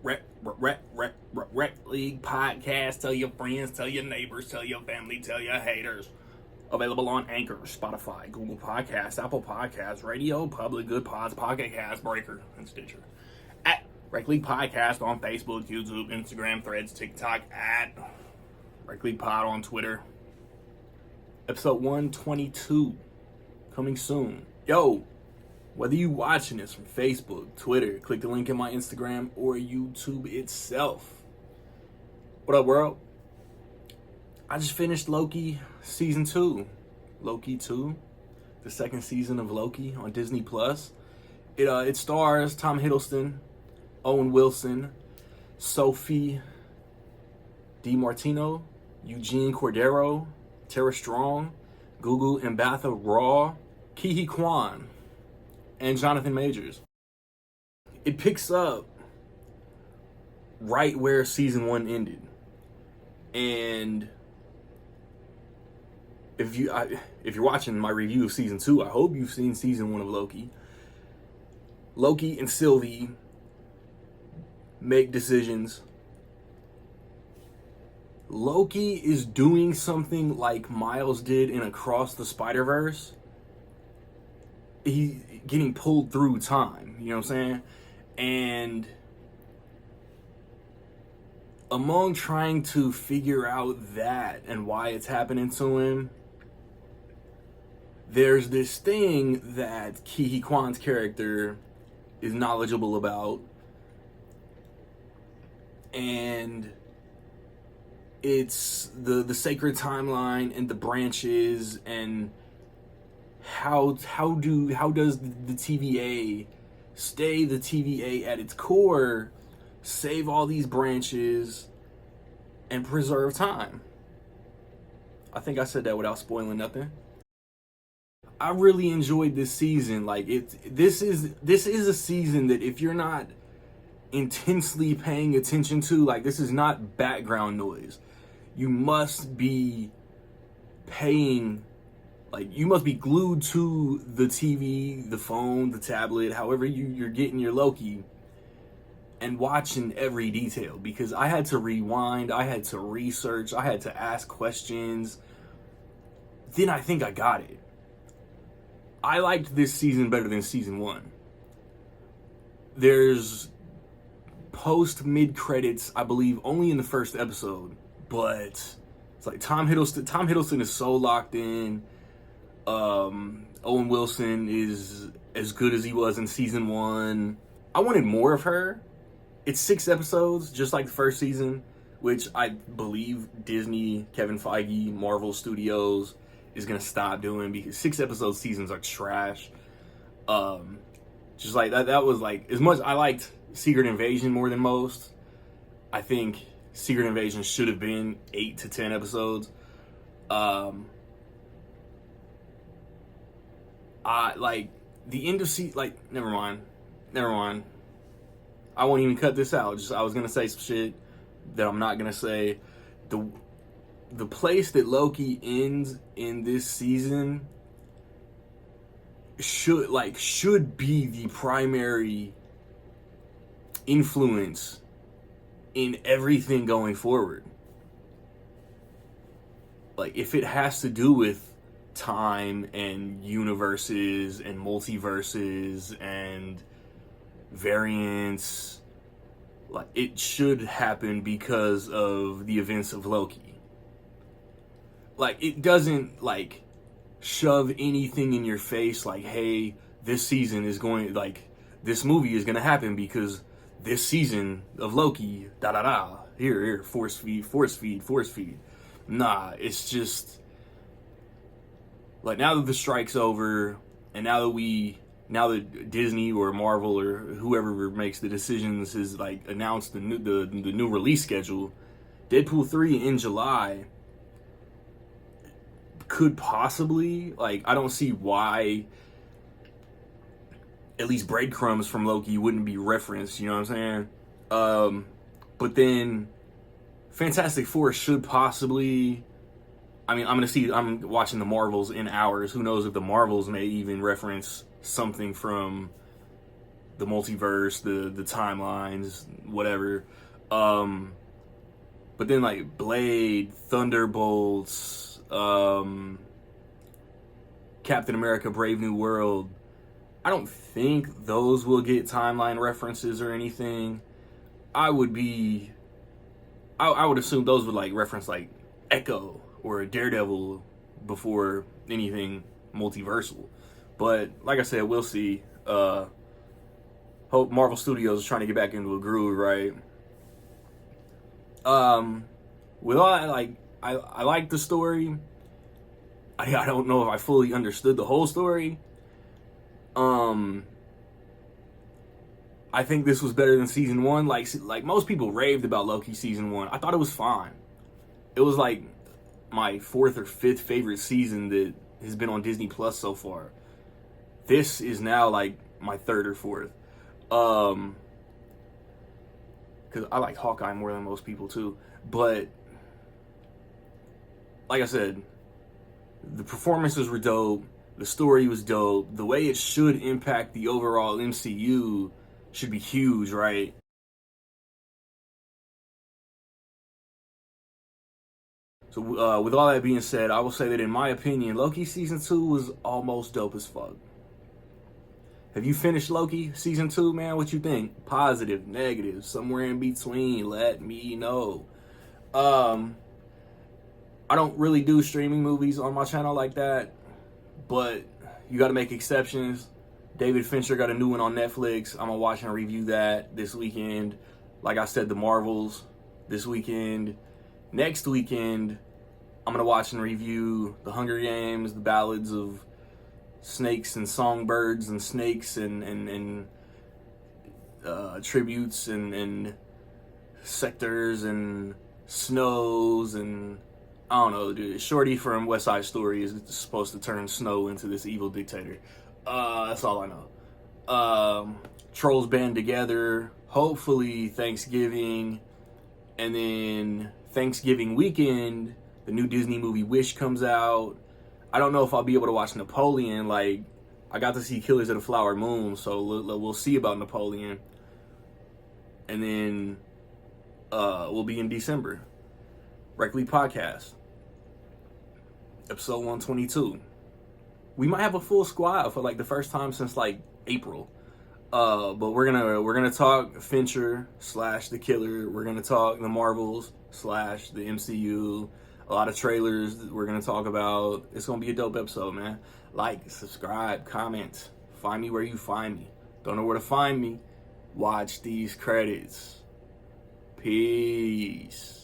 Rec League podcast. Tell your friends, tell your neighbors, tell your family, tell your haters. Available on Anchor, Spotify, Google Podcasts, Apple Podcasts, Radio, Public, Good Pods, Pocket Cast, Breaker, and Stitcher. At Rec League Podcast on Facebook, YouTube, Instagram, Threads, TikTok. At Rec League Pod on Twitter. Episode 122 coming soon. Yo, whether you watching this from Facebook, Twitter, click the link in my Instagram or YouTube itself. What up, world? I just finished Loki Season 2. Loki 2, the second season of Loki on Disney+. It stars Tom Hiddleston, Owen Wilson, Sophie DiMartino, Eugene Cordero, Tara Strong, Gugu Mbatha-Raw, Ke Kwan, and Jonathan Majors. It picks up right where season 1 ended. And if you're watching my review of season 2, I hope you've seen season 1 of Loki. Loki and Sylvie make decisions. Loki is doing something like Miles did in Across the Spider-Verse. He's getting pulled through time, you know what I'm saying? And among trying to figure out that and why it's happening to him, there's this thing that Ke Kwan's character is knowledgeable about, and it's the sacred timeline and the branches, and how does the TVA stay the TVA at its core, save all these branches, and preserve time. I think I said that without spoiling nothing. I really enjoyed this season. Like this is a season that if you're not intensely paying attention to, like, this is not background noise. You must be paying, like, you must be glued to the TV, the phone, the tablet, however you're getting your Loki, and watching every detail, because I had to rewind, I had to research, I had to ask questions. Then I think I got it. I liked this season better than season 1. There's post-mid credits, I believe, only in the first episode, but it's like Tom Hiddleston is so locked in. Owen Wilson is as good as he was in season 1. I wanted more of her. It's 6 episodes, just like the first season, which I believe Disney, Kevin Feige, Marvel Studios is gonna stop doing, because 6 episode seasons are trash. Just like that was like, as much I liked Secret Invasion more than most, I think Secret Invasion should have been 8 to 10 episodes. I like the end of never mind. I won't even cut this out. I was gonna say some shit that I'm not gonna say. The place that Loki ends in this season should be the primary influence in everything going forward. Like, if it has to do with time and universes and multiverses and variants, like, it should happen because of the events of Loki. Like, it doesn't like shove anything in your face like, hey, this season is going, like, this movie is gonna happen because this season of Loki, here, force feed. Nah, it's just like, now that the strike's over, and now that Disney or Marvel or whoever makes the decisions has like announced the new release schedule, Deadpool 3 in July could possibly, like, I don't see why at least breadcrumbs from Loki wouldn't be referenced, you know what I'm saying? But then Fantastic Four should possibly, I mean, I'm watching the Marvels in hours. Who knows if the Marvels may even reference something from the multiverse, the timelines, whatever. But then like Blade, Thunderbolts, Captain America: Brave New World, I don't think those will get timeline references or anything. I would assume those would like reference like Echo or Daredevil before anything multiversal. But like I said, we'll see. Hope Marvel Studios is trying to get back into a groove, right? With all that, like I like the story. I don't know if I fully understood the whole story. I think this was better than season one. Like most people raved about Loki season one. I thought it was fine. It was like my fourth or fifth favorite season that has been on Disney Plus so far. This is now like my third or fourth. Because I like Hawkeye more than most people too. But like I said, the performances were dope. The story was dope. The way it should impact the overall MCU should be huge, right? So with all that being said, I will say that in my opinion, Loki season 2 was almost dope as fuck. Have you finished Loki season 2, man? What you think? Positive, negative, somewhere in between? Let me know. I don't really do streaming movies on my channel like that, but you got to make exceptions. David Fincher got a new one on Netflix. I'm gonna watch and review that this weekend. Like I said, the Marvels this weekend. Next weekend, I'm gonna watch and review The Hunger Games, the ballads of snakes and songbirds and snakes and tributes and sectors and snows and I don't know, dude. Shorty from West Side Story is supposed to turn Snow into this evil dictator. That's all I know. Trolls band together. Hopefully Thanksgiving, and then Thanksgiving weekend, the new Disney movie Wish comes out. I don't know if I'll be able to watch Napoleon. Like, I got to see Killers of the Flower Moon, so we'll see about Napoleon. And then we'll be in December. Reckley Podcast, episode 122. We might have a full squad for like the first time since like April. But we're gonna talk Fincher / The Killer. We're gonna talk the Marvels / the MCU. A lot of trailers that we're gonna talk about. It's gonna be a dope episode, man. Like, subscribe, comment. Find me where you find me. Don't know where to find me? Watch these credits. Peace.